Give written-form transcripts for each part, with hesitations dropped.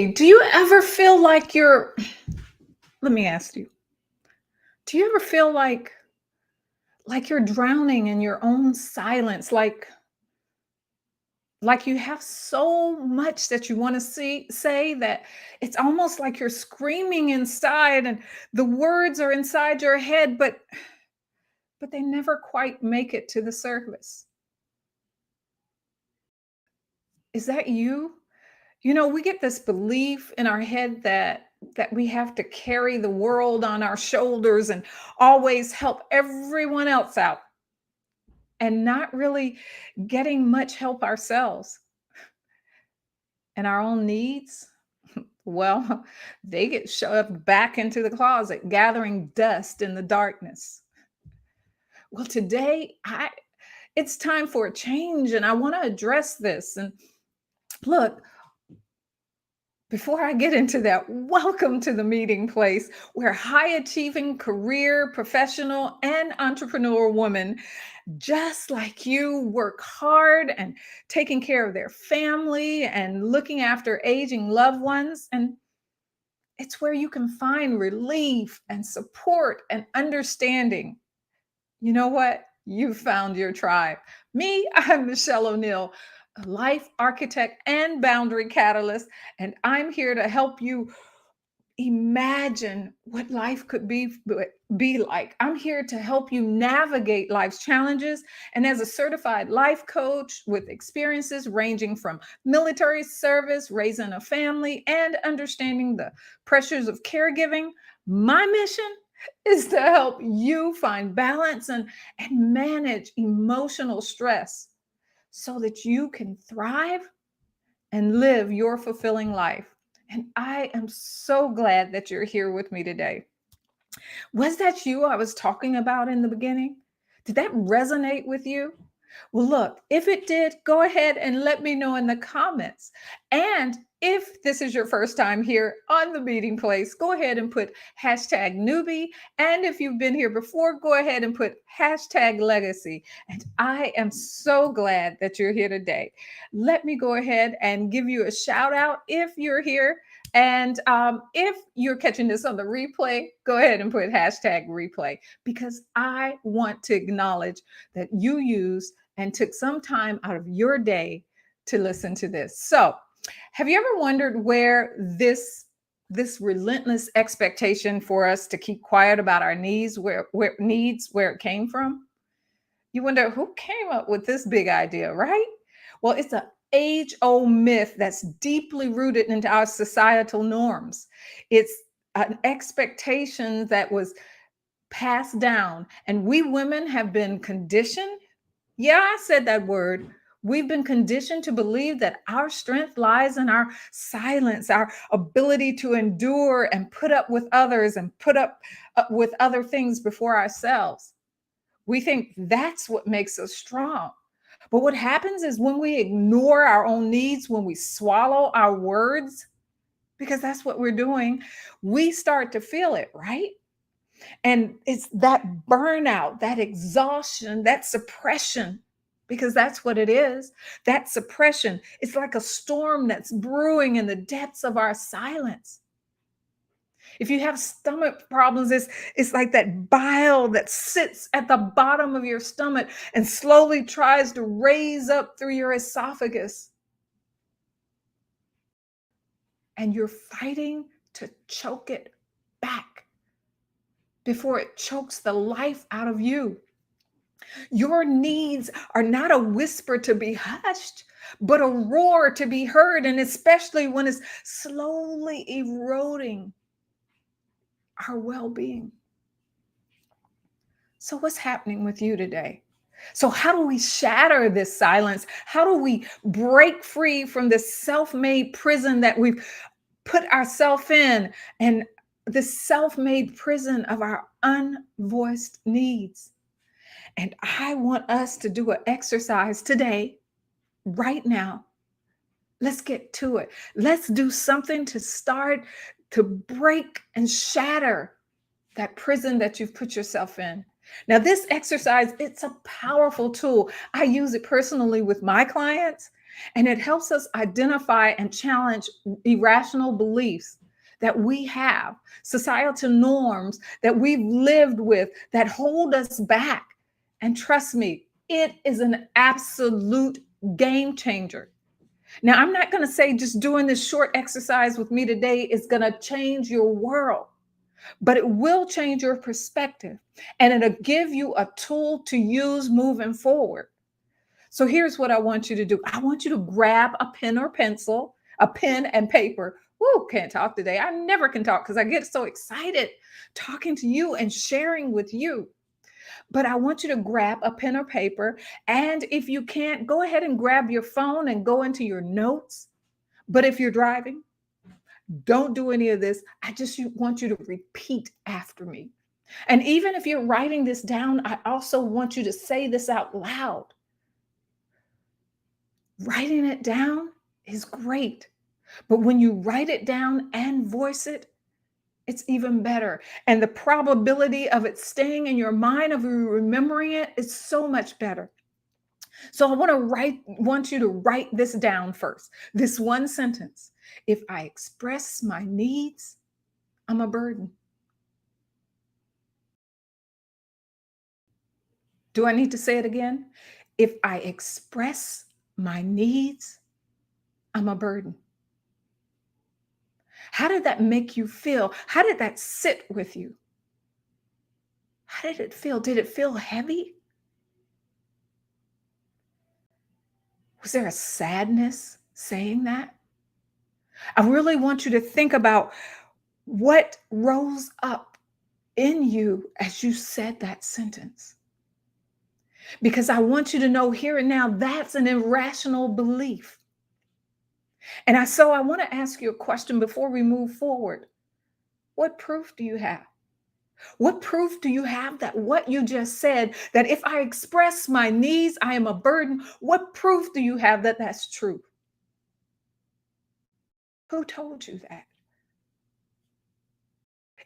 me, do you ever feel like let me ask you, do you ever feel like you're drowning in your own silence, like you have so much that you want to say that it's almost like you're screaming inside and the words are inside your head, but they never quite make it to the surface. Is that you? We get this belief in our head that we have to carry the world on our shoulders and always help everyone else out and not really getting much help ourselves. And our own needs, well, they get shoved back into the closet, gathering dust in the darkness. Well, today it's time for a change and I want to address this. And look, before I get into that, welcome to the meeting place where high achieving career, professional, and entrepreneur women just like you work hard and taking care of their family and looking after aging loved ones. And it's where you can find relief and support and understanding. You know what? You found your tribe. Me, I'm Michelle O'Neill, a life architect and boundary catalyst, and I'm here to help you imagine what life could be like. I'm here to help you navigate life's challenges. And as a certified life coach with experiences ranging from military service, raising a family, and understanding the pressures of caregiving, my mission is to help you find balance and manage emotional stress so that you can thrive and live your fulfilling life. And I am so glad that you're here with me today. Was that you I was talking about in the beginning? Did that resonate with you? Well, look, if it did, go ahead and let me know in the comments. And if this is your first time here on the meeting place, go ahead and put hashtag newbie. And if you've been here before, go ahead and put hashtag legacy. And I am so glad that you're here today. Let me go ahead and give you a shout out if you're here. And if you're catching this on the replay, go ahead and put hashtag replay because I want to acknowledge that you use and took some time out of your day to listen to this. So, have you ever wondered where this relentless expectation for us to keep quiet about our needs, where it came from? You wonder who came up with this big idea, right? Well, it's an age-old myth that's deeply rooted into our societal norms. It's an expectation that was passed down, and we women have been conditioned. Yeah, I said that word. We've been conditioned to believe that our strength lies in our silence, our ability to endure and put up with others and put up with other things before ourselves. We think that's what makes us strong. But what happens is when we ignore our own needs, when we swallow our words, because that's what we're doing, we start to feel it, right? And it's that burnout, that exhaustion, that suppression, because that's what it is. That suppression. It's like a storm that's brewing in the depths of our silence. If you have stomach problems, it's like that bile that sits at the bottom of your stomach and slowly tries to raise up through your esophagus. And you're fighting to choke it back before it chokes the life out of you. Your needs are not a whisper to be hushed, but a roar to be heard, and especially when it's slowly eroding our well-being. So what's happening with you today? So how do we shatter this silence? How do we break free from this self-made prison that we've put ourselves in, and the self-made prison of our unvoiced needs? And I want us to do an exercise today, right now. Let's get to it. Let's do something to start to break and shatter that prison that you've put yourself in. Now, this exercise, it's a powerful tool. I use it personally with my clients, And it helps us identify and challenge irrational beliefs that we have, societal norms that we've lived with that hold us back. And trust me, it is an absolute game changer. Now, I'm not going to say just doing this short exercise with me today is going to change your world, but it will change your perspective and it'll give you a tool to use moving forward. So here's what I want you to do. I want you to grab a pen or pencil, a pen and paper. Woo, can't talk today. I never can talk because I get so excited talking to you and sharing with you. But I want you to grab a pen or paper. And if you can't, go ahead and grab your phone and go into your notes. But if you're driving, don't do any of this. I just want you to repeat after me. And even if you're writing this down, I also want you to say this out loud. Writing it down is great, but when you write it down and voice it, it's even better. And the probability of it staying in your mind, of you remembering it, is so much better. So I want you to write this down first. This one sentence. If I express my needs, I'm a burden. Do I need to say it again? If I express my needs, I'm a burden. How did that make you feel? How did that sit with you? How did it feel? Did it feel heavy? Was there a sadness saying that? I really want you to think about what rose up in you as you said that sentence. Because I want you to know here and now that's an irrational belief. So I want to ask you a question before we move forward. What proof do you have? What proof do you have that what you just said, that if I express my needs, I am a burden? What proof do you have that that's true? Who told you that?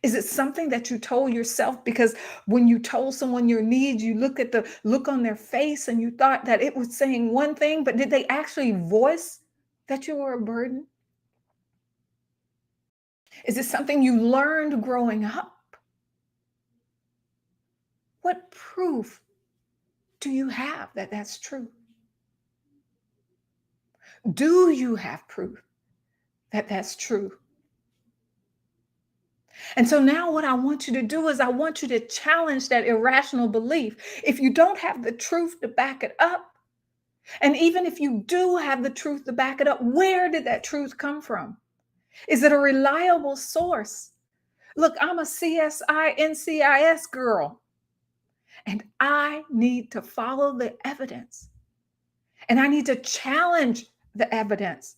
Is it something that you told yourself? Because when you told someone your needs, you look at the look on their face and you thought that it was saying one thing, but did they actually voice that you were a burden? Is it something you learned growing up? What proof do you have that that's true? Do you have proof that that's true? And so now what I want you to do is I want you to challenge that irrational belief. If you don't have the truth to back it up, and even if you do have the truth to back it up, where did that truth come from? Is it a reliable source? Look, I'm a CSI NCIS girl, and I need to follow the evidence, and I need to challenge the evidence.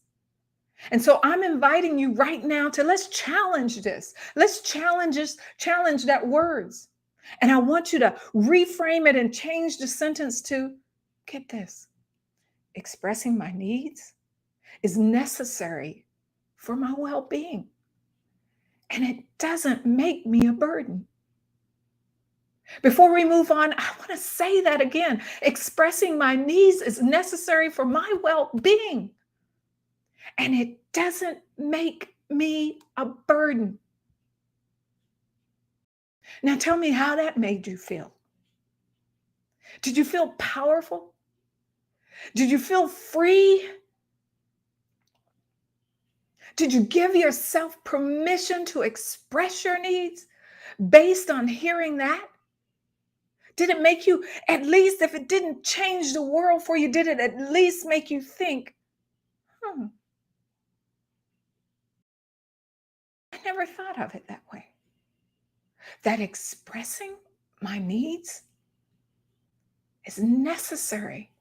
And so I'm inviting you right now to let's challenge this. Let's challenge this, challenge that words. And I want you to reframe it and change the sentence to, get this, expressing my needs is necessary for my well-being. And it doesn't make me a burden. Before we move on, I want to say that again. Expressing my needs is necessary for my well-being. And it doesn't make me a burden. Now tell me how that made you feel. Did you feel powerful? Did you feel free? Did you give yourself permission to express your needs based on hearing that? Did it make you, at least if it didn't change the world for you, did it at least make you think, hmm, I never thought of it that way? That expressing my needs is necessary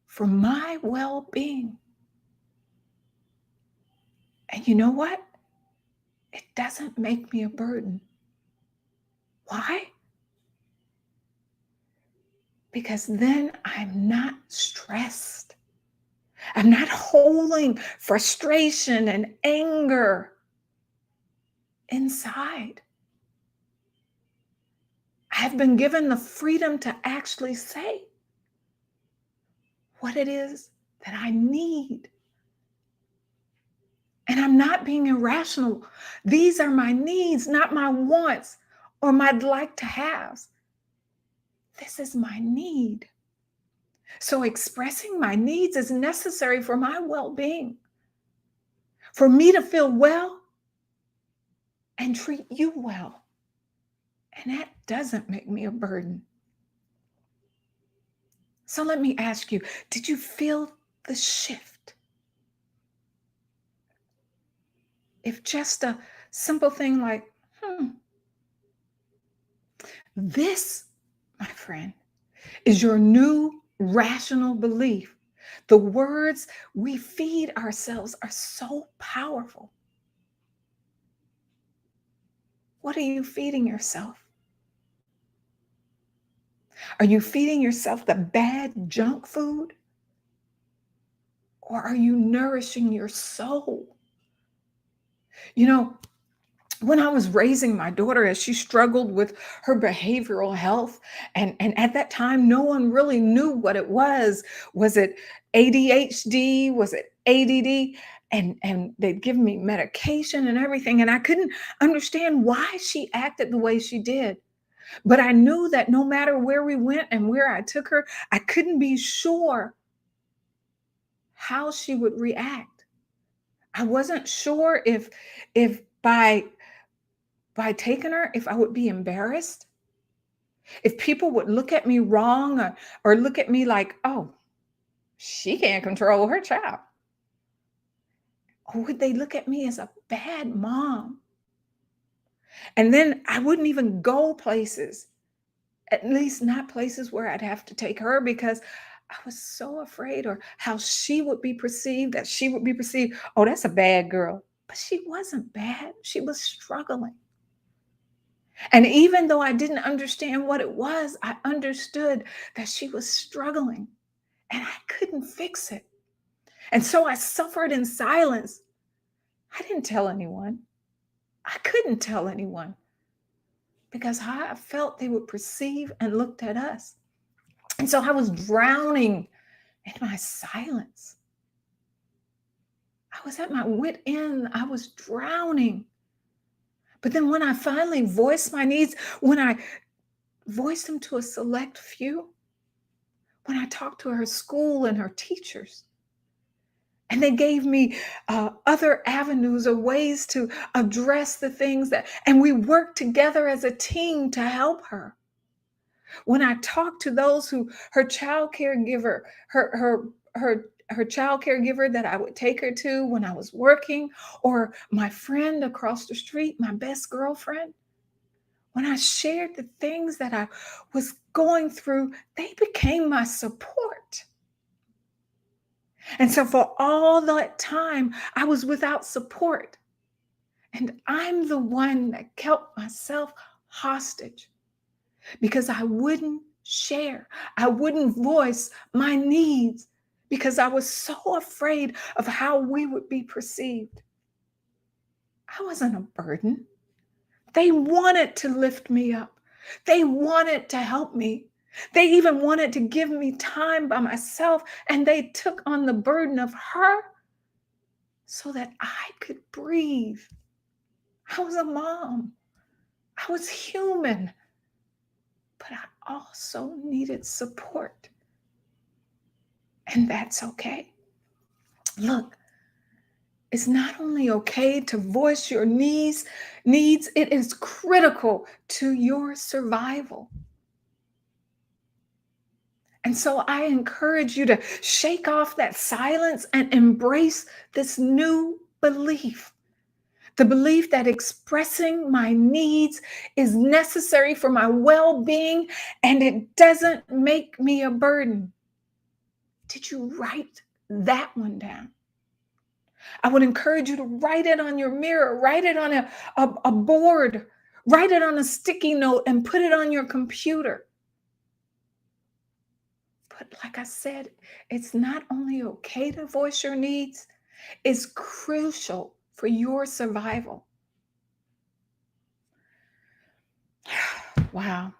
for my well-being. And you know what? It doesn't make me a burden. Why? Because then I'm not stressed. I'm not holding frustration and anger inside. I've been given the freedom to actually say what it is that I need. And I'm not being irrational. These are my needs, not my wants or my like to haves. This is my need. So expressing my needs is necessary for my well-being, for me to feel well and treat you well. And that doesn't make me a burden. So let me ask you, did you feel the shift? If just a simple thing like, this, my friend, is your new rational belief. The words we feed ourselves are so powerful. What are you feeding yourself? Are you feeding yourself the bad junk food? Or are you nourishing your soul? You know, when I was raising my daughter as she struggled with her behavioral health, and at that time, no one really knew what it was. Was it ADHD? Was it ADD? And they'd give me medication and everything, and I couldn't understand why she acted the way she did. But I knew that no matter where we went and where I took her, I couldn't be sure how she would react. I wasn't sure if by taking her, if I would be embarrassed, if people would look at me wrong or look at me like, oh, she can't control her child. Or would they look at me as a bad mom? And then I wouldn't even go places, at least not places where I'd have to take her because I was so afraid or how she would be perceived, that she would be perceived, oh, that's a bad girl. But she wasn't bad. She was struggling. And even though I didn't understand what it was, I understood that she was struggling and I couldn't fix it. And so I suffered in silence. I didn't tell anyone. I couldn't tell anyone because how I felt they would perceive and looked at us. And so I was drowning in my silence. I was at my wit end. I was drowning. But then when I finally voiced my needs, when I voiced them to a select few, when I talked to her school and her teachers, and they gave me other avenues or ways to address the things and we worked together as a team to help her. When I talked to those who, her child caregiver, her child caregiver that I would take her to when I was working, or my friend across the street, my best girlfriend, when I shared the things that I was going through, they became my support. And so for all that time, I was without support. And I'm the one that kept myself hostage because I wouldn't share. I wouldn't voice my needs because I was so afraid of how we would be perceived. I wasn't a burden. They wanted to lift me up. They wanted to help me. They even wanted to give me time by myself, and they took on the burden of her so that I could breathe. I was a mom. I was human, but I also needed support. And that's okay. Look, it's not only okay to voice your needs, it is critical to your survival. And so I encourage you to shake off that silence and embrace this new belief. The belief that expressing my needs is necessary for my well being and it doesn't make me a burden. Did you write that one down? I would encourage you to write it on your mirror, write it on a board, write it on a sticky note, and put it on your computer. But like I said, it's not only okay to voice your needs, it's crucial for your survival. Wow.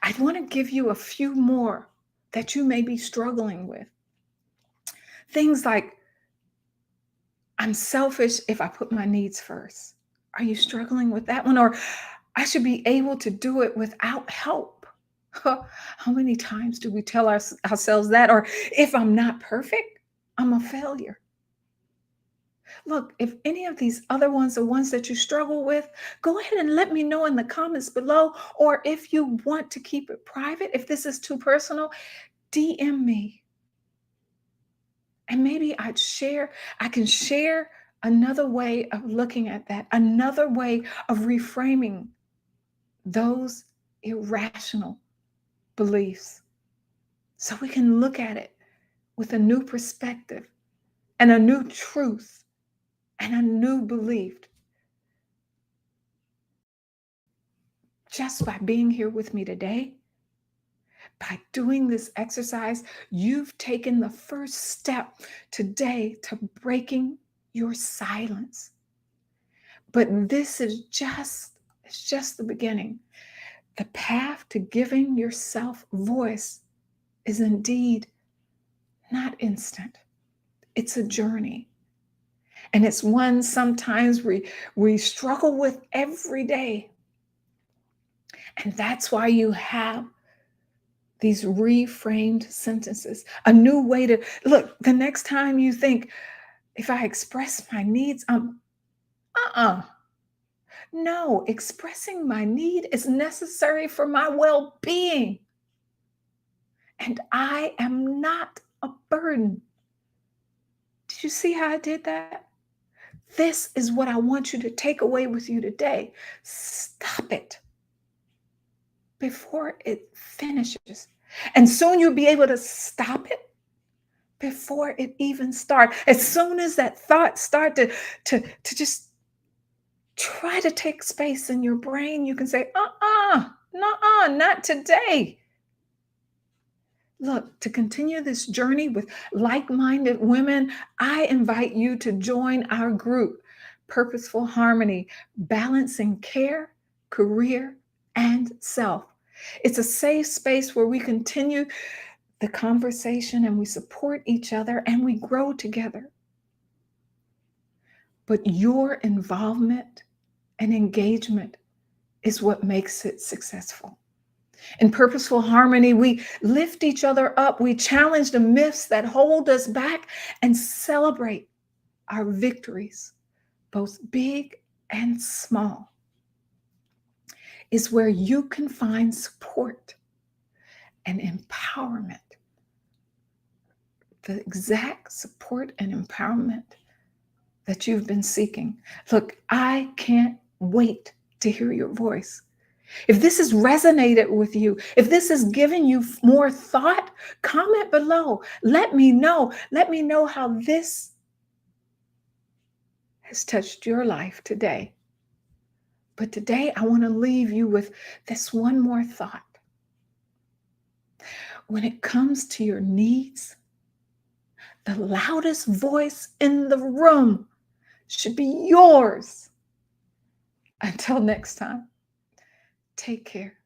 I want to give you a few more that you may be struggling with. Things like, I'm selfish if I put my needs first. Are you struggling with that one? Or I should be able to do it without help. How many times do we tell ourselves that? Or if I'm not perfect, I'm a failure. Look, if any of these other ones are ones that you struggle with, go ahead and let me know in the comments below. Or if you want to keep it private, if this is too personal, DM me. And maybe I can share another way of looking at that, another way of reframing those irrational beliefs so we can look at it with a new perspective and a new truth and a new belief. Just by being here with me today, by doing this exercise, you've taken the first step today to breaking your silence. But this is just the beginning. The path to giving yourself voice is indeed not instant. It's a journey. And it's one sometimes we struggle with every day. And that's why you have these reframed sentences, a new way to look. The next time you think, if I express my needs, no, expressing my need is necessary for my well-being. And I am not a burden. Did you see how I did that? This is what I want you to take away with you today. Stop it before it finishes. And soon you'll be able to stop it before it even starts. As soon as that thought start to just try to take space in your brain, you can say, nuh-uh, not today. Look, to continue this journey with like-minded women, I invite you to join our group, Purposeful Harmony, Balancing Care, Career, and Self. It's a safe space where we continue the conversation and we support each other and we grow together. But your involvement and engagement is what makes it successful. In Purposeful Harmony, we lift each other up, we challenge the myths that hold us back, and celebrate our victories, both big and small. Is where you can find support and empowerment, the exact support and empowerment that you've been seeking. Look, I can't wait to hear your voice. If this has resonated with you, if this has given you more thought, comment below. Let me know. Let me know how this has touched your life today. But today, I want to leave you with this one more thought. When it comes to your needs, the loudest voice in the room should be yours. Until next time, take care.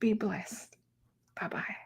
Be blessed. Bye-bye.